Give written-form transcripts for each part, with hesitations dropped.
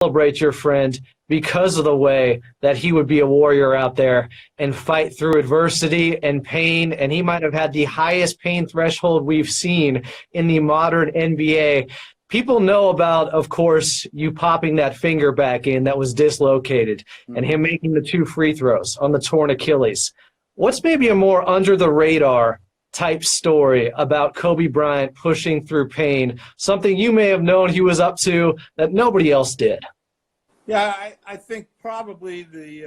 celebrate your friend because of the way that he would be a warrior out there and fight through adversity and pain. And he might have had the highest pain threshold we've seen in the modern NBA. People know about, of course, you popping that finger back in that was dislocated and him making the 2 free throws on the torn Achilles. What's maybe a more under the radar type story about Kobe Bryant pushing through pain, something you may have known he was up to that nobody else did? Yeah, I think probably the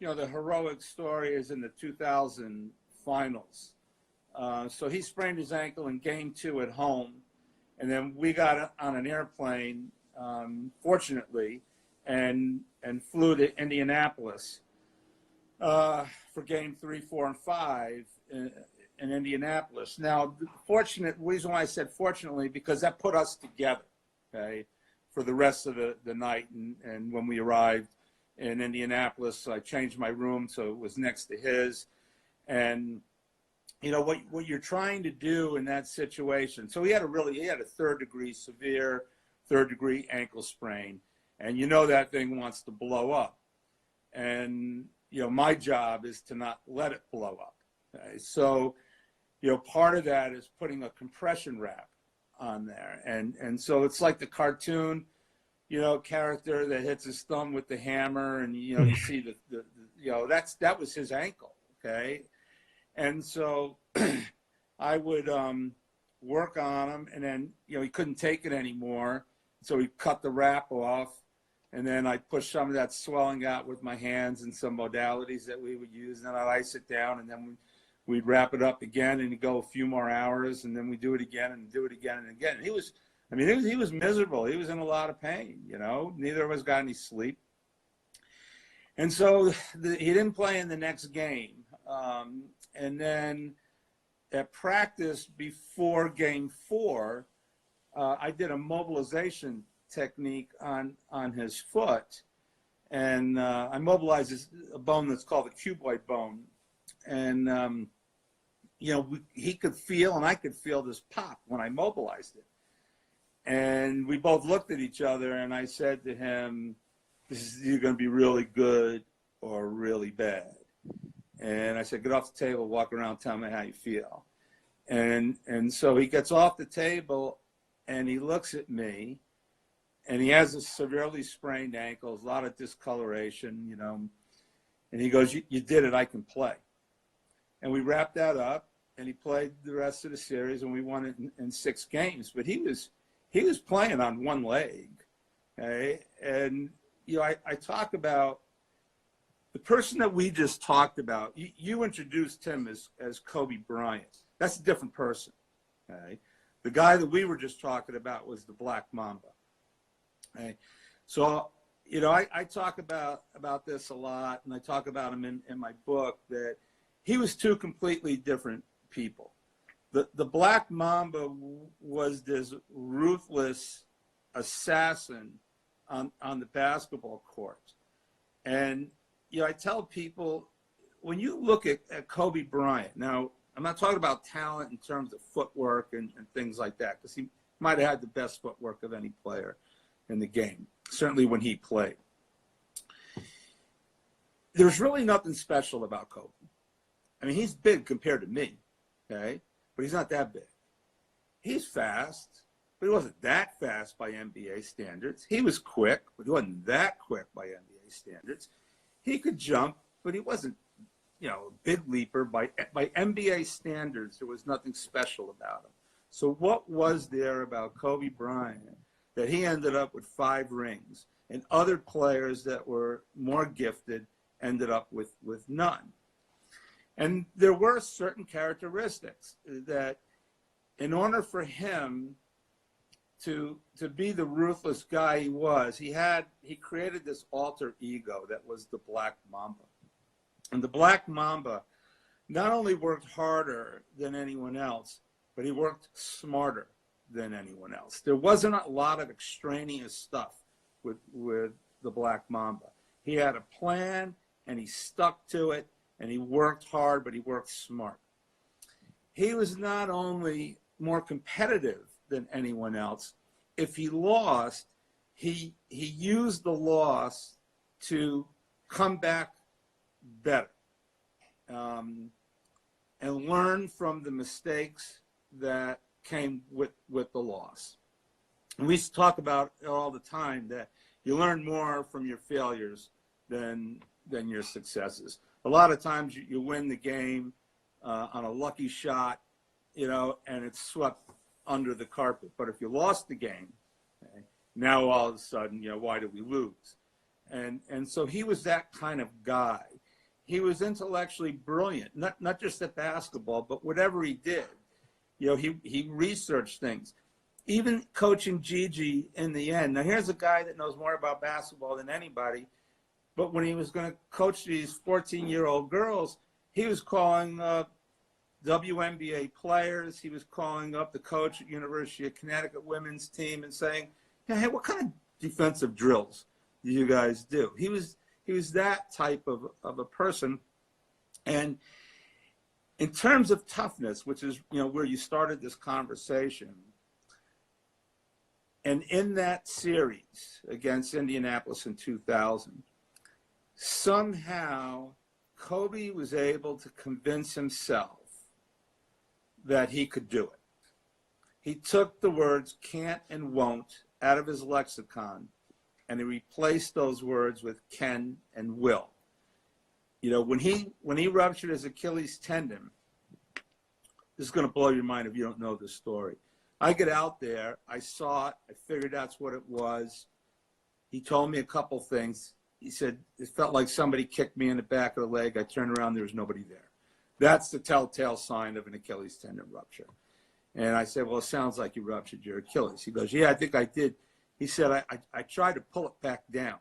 the heroic story is in the 2000 finals. So he sprained his ankle in game 2 at home, and then we got on an airplane, fortunately, and flew to Indianapolis for game 3, 4, and 5 in Indianapolis. Now, the reason why I said fortunately, because that put us together, okay, for the rest of the night. And when we arrived in Indianapolis, I changed my room so it was next to his. And you know what you're trying to do in that situation. So he had a severe third degree ankle sprain, and you know that thing wants to blow up. And my job is to not let it blow up. Okay? So part of that is putting a compression wrap on there, and so it's like the cartoon character that hits his thumb with the hammer, and you see that was his ankle. Okay. And so I would work on him, and then he couldn't take it anymore, so he cut the wrap off, and then I'd push some of that swelling out with my hands and some modalities that we would use, and then I'd ice it down, and then we'd wrap it up again, and he'd go a few more hours, and then we do it again and do it again and again. And he was miserable. He was in a lot of pain. Neither of us got any sleep, and so he didn't play in the next game. And then at practice before game 4, I did a mobilization technique on his foot, and I mobilized a bone that's called the cuboid bone, and he could feel and I could feel this pop when I mobilized it, and we both looked at each other, and I said to him, "This is either going to be really good or really bad." And I said, "Get off the table, walk around, tell me how you feel." And so he gets off the table, and he looks at me, and he has a severely sprained ankle, a lot of discoloration, and he goes, you did it, I can play. And we wrapped that up, and he played the rest of the series, and we won it in 6 games. But he was playing on one leg, okay? And, I talk about the person that we just talked about. You introduced him as Kobe Bryant. That's a different person, okay? The guy that we were just talking about was the Black Mamba. Okay? So, I talk about this a lot, and I talk about him in my book, that he was 2 completely different people. The Black Mamba was this ruthless assassin on the basketball court. And I tell people, when you look at Kobe Bryant, now I'm not talking about talent in terms of footwork and things like that, because he might have had the best footwork of any player in the game, certainly when he played. There's really nothing special about Kobe. I mean, he's big compared to me, okay? But he's not that big. He's fast, but he wasn't that fast by NBA standards. He was quick, but he wasn't that quick by NBA standards. He could jump, but he wasn't, a big leaper. By NBA standards, there was nothing special about him. So what was there about Kobe Bryant that he ended up with 5 rings, and other players that were more gifted ended up with none? And there were certain characteristics that, in order for him to be the ruthless guy he was, he created this alter ego that was the Black Mamba. And the Black Mamba not only worked harder than anyone else, but he worked smarter than anyone else. There wasn't a lot of extraneous stuff with the Black Mamba. He had a plan, and he stuck to it, and he worked hard, but he worked smart. He was not only more competitive than anyone else. If he lost, he used the loss to come back better, and learn from the mistakes that came with the loss. And we used to talk about it all the time, that you learn more from your failures than your successes. A lot of times you win the game on a lucky shot, and it's swept under the carpet. But if you lost the game, okay, now all of a sudden, why did we lose? And so he was that kind of guy. He was intellectually brilliant, not just at basketball, but whatever he did. He researched things. Even coaching Gigi in the end. Now, here's a guy that knows more about basketball than anybody, but when he was going to coach these 14-year-old girls, he was calling WNBA players. He was calling up the coach at University of Connecticut women's team and saying, hey, what kind of defensive drills do you guys do? He was that type of a person. And in terms of toughness, which is where you started this conversation, and in that series against Indianapolis in 2000, somehow Kobe was able to convince himself that he could do it. He took the words can't and won't out of his lexicon, and he replaced those words with can and will. When he ruptured his Achilles tendon, this is going to blow your mind if you don't know this story. I get out there, I saw it, I figured that's what it was. He told me a couple things. He said, it felt like somebody kicked me in the back of the leg. I turned around, there was nobody there. That's the telltale sign of an Achilles tendon rupture. And I said, well, it sounds like you ruptured your Achilles. He goes, yeah, I think I did. He said, I tried to pull it back down.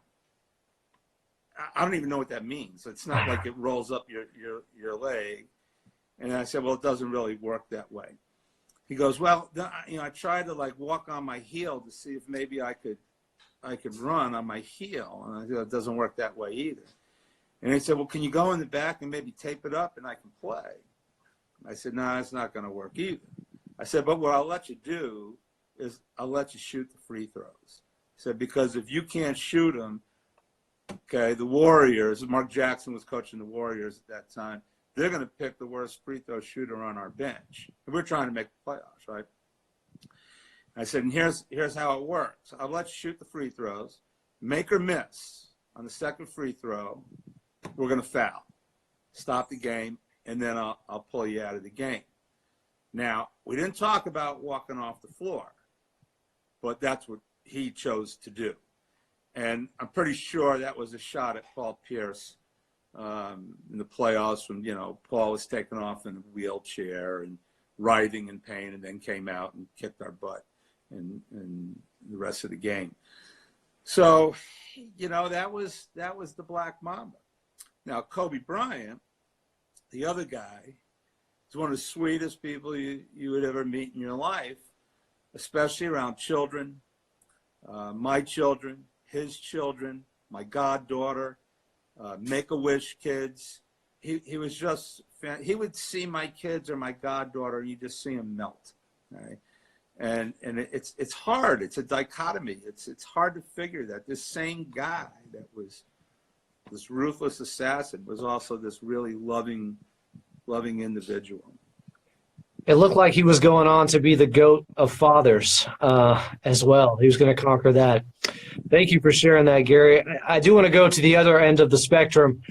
I don't even know what that means. It's not like it rolls up your leg. And I said, well, it doesn't really work that way. He goes, well, I tried to walk on my heel to see if maybe I could run on my heel. And I said, it doesn't work that way either. And he said, well, can you go in the back and maybe tape it up and I can play? I said, no, it's not going to work either. I said, but what I'll let you do is I'll let you shoot the free throws. He said, because if you can't shoot them, okay, the Warriors, Mark Jackson was coaching the Warriors at that time, they're going to pick the worst free throw shooter on our bench. And we're trying to make the playoffs, right? I said, and here's how it works. I'll let you shoot the free throws. Make or miss on the second free throw, we're going to foul. Stop the game, and then I'll pull you out of the game. Now, we didn't talk about walking off the floor, but that's what he chose to do. And I'm pretty sure that was a shot at Paul Pierce in the playoffs when, Paul was taken off in a wheelchair and writhing in pain, and then came out and kicked our butt in the rest of the game. So, that was the Black Mamba. Now, Kobe Bryant, the other guy, is one of the sweetest people you would ever meet in your life, especially around children, my children, his children, my goddaughter, Make-A-Wish kids. He was just, he would see my kids or my goddaughter, and you just see him melt. Right? And it's hard. It's a dichotomy. It's hard to figure that this same guy that was this ruthless assassin was also this really loving individual. It looked like he was going on to be the GOAT of fathers as well. He was going to conquer that. Thank you for sharing that, Gary. I do want to go to the other end of the spectrum.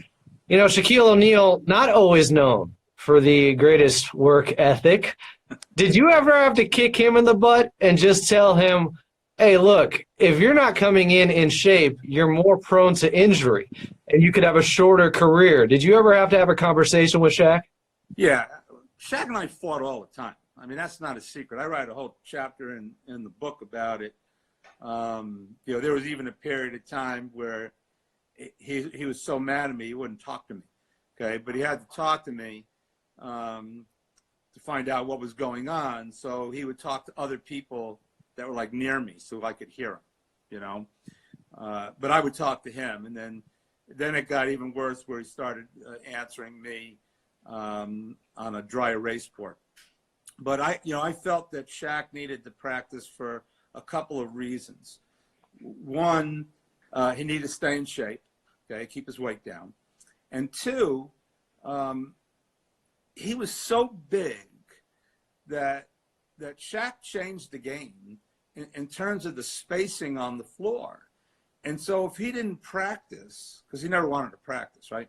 Shaquille O'Neal, not always known for the greatest work ethic. Did you ever have to kick him in the butt and just tell him, hey, look, if you're not coming in shape, you're more prone to injury, and you could have a shorter career? Did you ever have to have a conversation with Shaq? Yeah. Shaq and I fought all the time. I mean, that's not a secret. I write a whole chapter in the book about it. There was even a period of time where he was so mad at me, he wouldn't talk to me. Okay, but he had to talk to me to find out what was going on. So he would talk to other people that were near me, so I could hear him. But I would talk to him, and then it got even worse, where he started answering me on a dry erase board. But I felt that Shaq needed to practice for a couple of reasons. One, he needed to stay in shape, okay, keep his weight down. And two, he was so big that Shaq changed the game in terms of the spacing on the floor. And so if he didn't practice, because he never wanted to practice, right?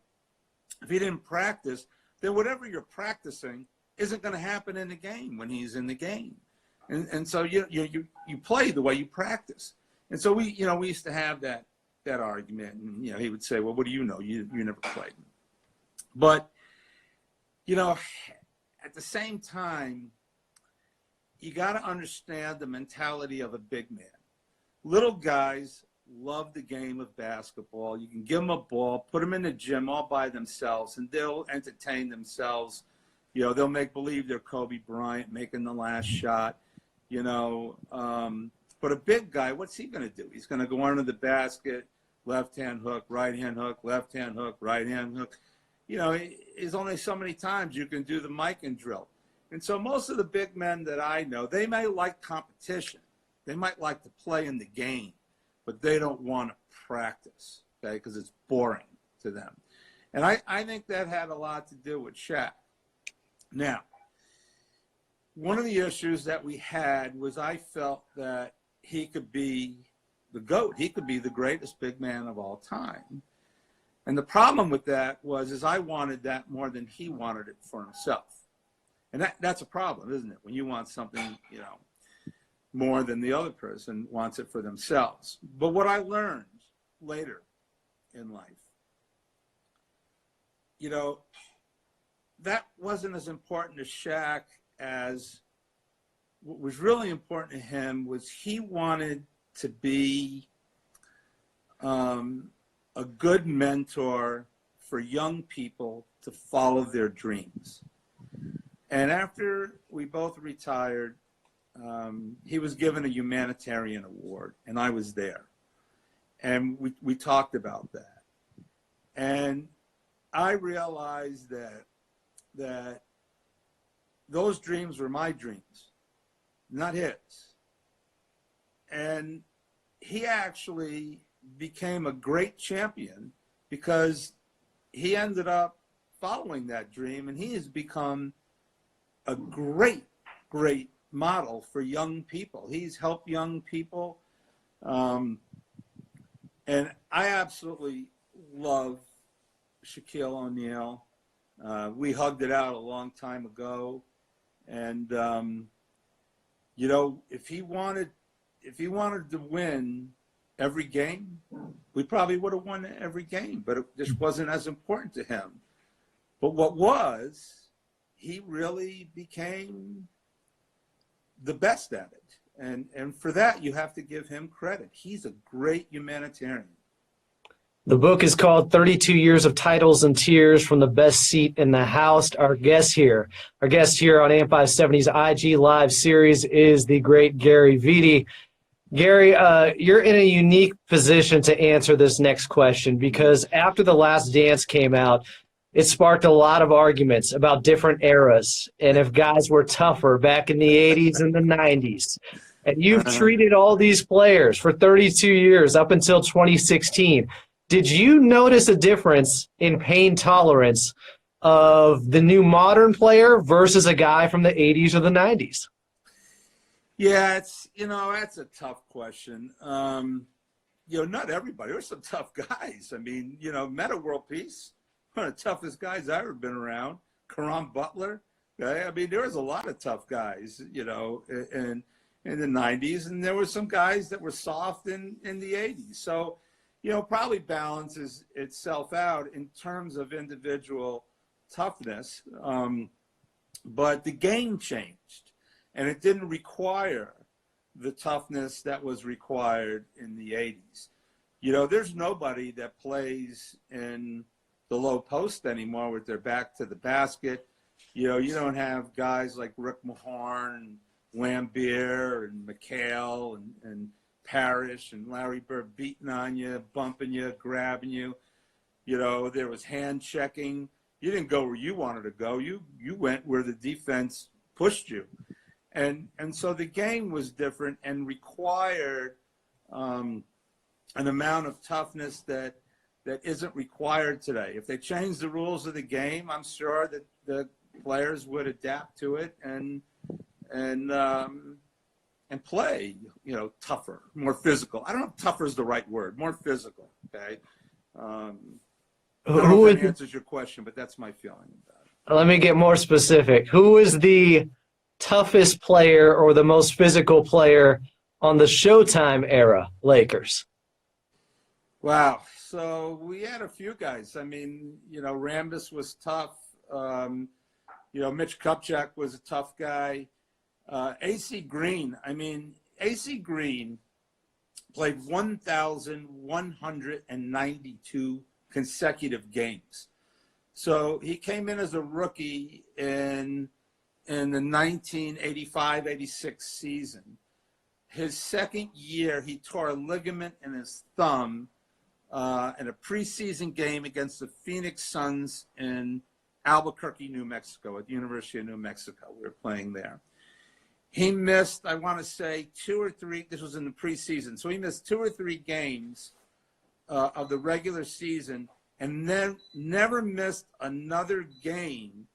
If he didn't practice, then whatever you're practicing isn't going to happen in the game when he's in the game. And so you play the way you practice. And so we used to have that argument. And, he would say, well, what do you know? You never played. But, at the same time, you got to understand the mentality of a big man. Little guys love the game of basketball. You can give them a ball, put them in the gym all by themselves, and they'll entertain themselves. They'll make believe they're Kobe Bryant making the last shot, But a big guy, what's he going to do? He's going to go under the basket, left-hand hook, right-hand hook, left-hand hook, right-hand hook. There's only so many times you can do the Mikan drill. And so most of the big men that I know, they may like competition. They might like to play in the game, but they don't want to practice, okay, because it's boring to them. And I think that had a lot to do with Shaq. Now, one of the issues that we had was I felt that he could be the GOAT. He could be the greatest big man of all time. And the problem with that is I wanted that more than he wanted it for himself. And that's a problem, isn't it? When you want something, more than the other person wants it for themselves. But what I learned later in life, that wasn't as important to Shaq as what was really important to him was he wanted to be a good mentor for young people to follow their dreams. And after we both retired, he was given a humanitarian award, and I was there. And we talked about that. And I realized that those dreams were my dreams, not his. And he actually became a great champion because he ended up following that dream, and he has become a great model for young people. He's helped young people. And I absolutely love Shaquille O'Neal. We hugged it out a long time ago. And, if he wanted to win every game, we probably would have won every game, but it just wasn't as important to him. But he really became the best at it. And for that, you have to give him credit. He's a great humanitarian. The book is called 32 Years of Titles and Tears from the Best Seat in the House. Our guest here on AM 570's IG Live series is the great Gary Vitti. Gary, you're in a unique position to answer this next question because after The Last Dance came out, it sparked a lot of arguments about different eras and if guys were tougher back in the 80s and the 90s. And you've treated all these players for 32 years up until 2016. Did you notice a difference in pain tolerance of the new modern player versus a guy from the 80s or the 90s? Yeah, that's a tough question. Not everybody. There's some tough guys. I mean, Meta World Peace, one of the toughest guys I've ever been around. Caron Butler. Okay? I mean, there was a lot of tough guys, in the 90s, and there were some guys that were soft in the 80s. So, probably balances itself out in terms of individual toughness. But the game changed, and it didn't require the toughness that was required in the 80s. There's nobody that plays in the low post anymore with their back to the basket. You don't have guys like Rick Mahorn and Lambier and McHale and Parrish and Larry Bird beating on you, bumping you, grabbing you. There was hand checking. You didn't go where you wanted to go. You went where the defense pushed you. And so the game was different and required an amount of toughness that isn't required today. If they change the rules of the game, I'm sure that the players would adapt to it and play, tougher, more physical. I don't know if tougher is the right word, more physical. Okay. I don't know if that answers your question, but that's my feeling about it. Let me get more specific. Who is the toughest player or the most physical player on the Showtime era Lakers? Wow. So we had a few guys. I mean, Rambis was tough. Mitch Kupchak was a tough guy. AC Green. I mean, AC Green played 1,192 consecutive games. So he came in as a rookie in the 1985-86 season. His second year, he tore a ligament in his thumb in a preseason game against the Phoenix Suns in Albuquerque, New Mexico, at the University of New Mexico. We were playing there. He missed, I want to say, 2 or 3. This was in the preseason. So he missed 2 or 3 games of the regular season and then never missed another game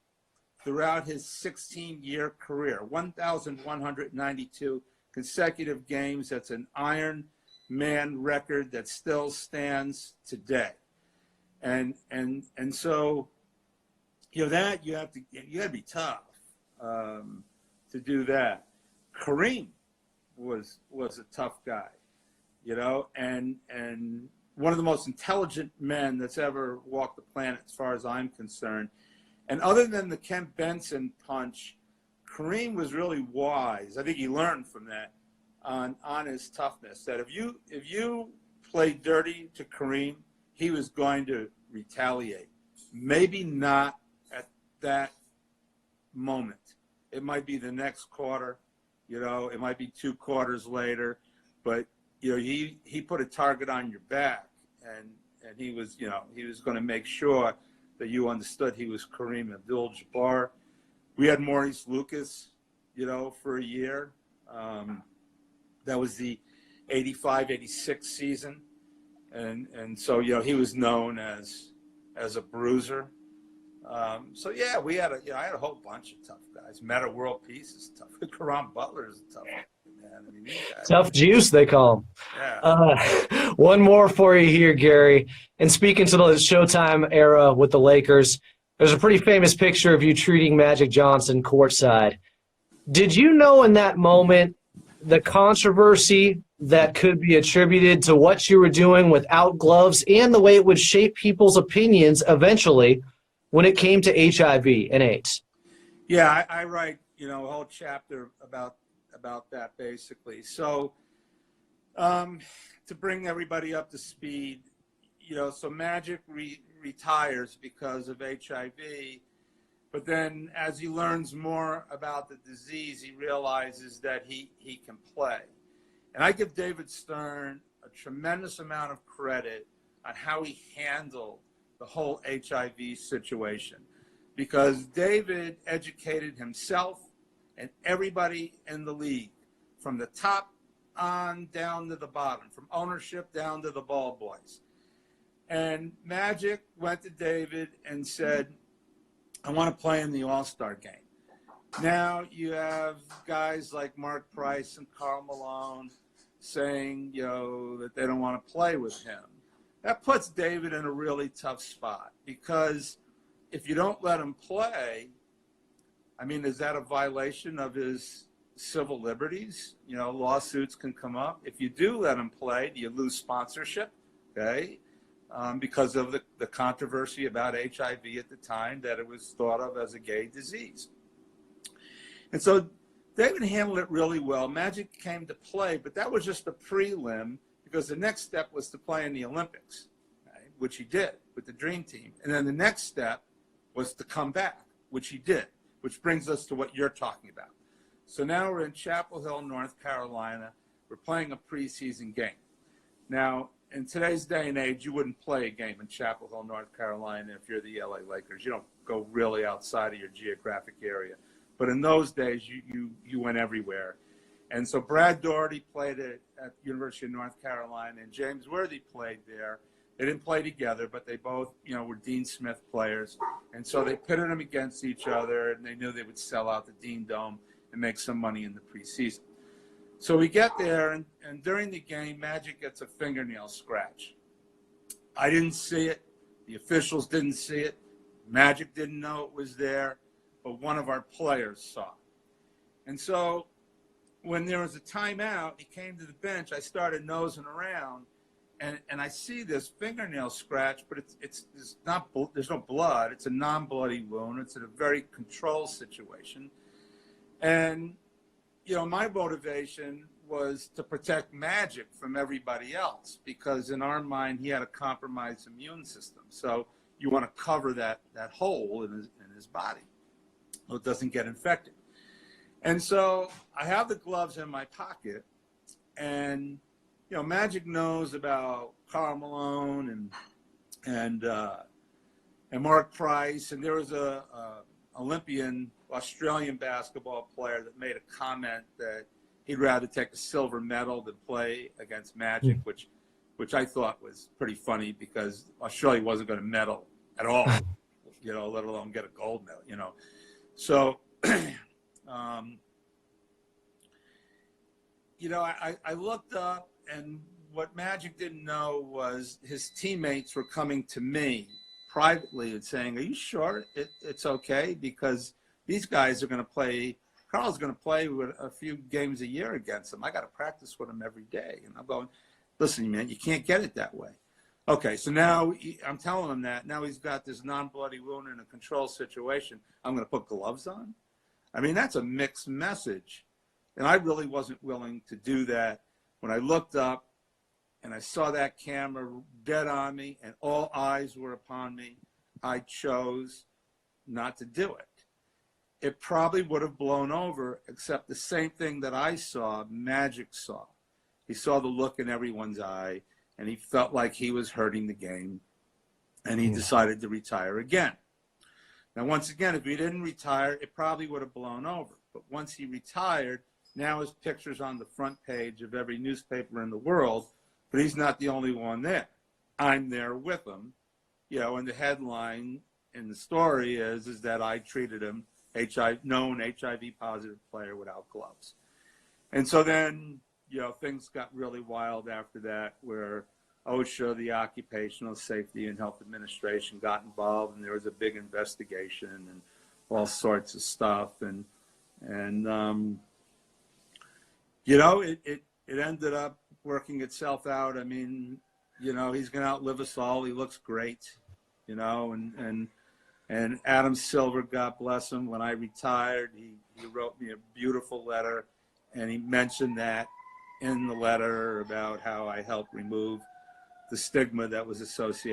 throughout his 16-year career. 1,192 consecutive games. That's an Iron Man record that still stands today. And so, that you have to be tough to do that. Kareem was a tough guy, and one of the most intelligent men that's ever walked the planet, as far as I'm concerned. And other than the Kent Benson punch, Kareem was really wise. I think he learned from that on his toughness. That if you played dirty to Kareem, he was going to retaliate. Maybe not at that moment. It might be the next quarter. It might be 2 quarters later, but he put a target on your back, and he was going to make sure that you understood he was Kareem Abdul-Jabbar. We had Maurice Lucas, for a year. That was the 85-86 season, and so he was known as a bruiser. So yeah, we had I had a whole bunch of tough guys. Meta World Peace is tough. Caron Butler is a tough man. I mean, Tough juice, they call him. Yeah. One more for you here, Gary. And speaking to the Showtime era with the Lakers, there's a pretty famous picture of you treating Magic Johnson courtside. Did you know in that moment the controversy that could be attributed to what you were doing without gloves and the way it would shape people's opinions eventually when it came to HIV and AIDS? Yeah, I write, a whole chapter about that basically. So to bring everybody up to speed, so Magic retires because of HIV, but then as he learns more about the disease, he realizes that he can play. And I give David Stern a tremendous amount of credit on how he handled the whole HIV situation, because David educated himself and everybody in the league, from the top on down to the bottom, from ownership down to the ball boys. And Magic went to David and said, I want to play in the All-Star game. Now you have guys like Mark Price and Karl Malone saying, that they don't want to play with him. That puts David in a really tough spot, because if you don't let him play, I mean, is that a violation of his civil liberties? Lawsuits can come up. If you do let him play, do you lose sponsorship? Okay. Because of the controversy about HIV at the time, that it was thought of as a gay disease. And so David handled it really well. Magic came to play, but that was just a prelim, because the next step was to play in the Olympics, right, which he did with the Dream Team. And then the next step was to come back, which he did, which brings us to what you're talking about. So now we're in Chapel Hill, North Carolina. We're playing a preseason game. Now, in today's day and age, you wouldn't play a game in Chapel Hill, North Carolina if you're the LA Lakers. You don't go really outside of your geographic area. But in those days, you went everywhere. And so Brad Daugherty played at the University of North Carolina, and James Worthy played there. They didn't play together, but they both, were Dean Smith players. And so they pitted them against each other, and they knew they would sell out the Dean Dome and make some money in the preseason. So we get there, and during the game, Magic gets a fingernail scratch. I didn't see it. The officials didn't see it. Magic didn't know it was there, but one of our players saw it. And so when there was a timeout, he came to the bench. I started nosing around, and I see this fingernail scratch, but there's no blood. It's a non-bloody wound. It's in a very controlled situation. And, my motivation was to protect Magic from everybody else, because in our mind, he had a compromised immune system. So you want to cover that hole in his body so it doesn't get infected. And so I have the gloves in my pocket, and Magic knows about Karl Malone and Mark Price, and there was a Olympian Australian basketball player that made a comment that he'd rather take a silver medal than play against Magic, which I thought was pretty funny, because Australia wasn't going to medal at all, let alone get a gold medal, So, I looked up, and what Magic didn't know was his teammates were coming to me privately and saying, "Are you sure it's okay? Because these guys are going to play. Carl's going to play with a few games a year against them. I got to practice with him every day." And I'm going, "Listen, man, you can't get it that way." Okay, so now I'm telling him that. Now he's got this non-bloody wound in a controlled situation. I'm going to put gloves on? I mean, that's a mixed message. And I really wasn't willing to do that. When I looked up and I saw that camera dead on me and all eyes were upon me, I chose not to do it. It probably would have blown over, except the same thing that I saw, Magic saw. He saw the look in everyone's eye, and he felt like he was hurting the game, and he decided to retire again. Now, once again, if he didn't retire, it probably would have blown over. But once he retired, now his picture's on the front page of every newspaper in the world, but he's not the only one there. I'm there with him, and the headline in the story is that I treated him, known HIV-positive player, without gloves. And so then, things got really wild after that, where OSHA, the Occupational Safety and Health Administration, got involved, and there was a big investigation and all sorts of stuff. And it ended up working itself out. I mean, he's going to outlive us all. He looks great, and Adam Silver, God bless him, when I retired, he wrote me a beautiful letter, and he mentioned that in the letter about how I helped remove the stigma that was associated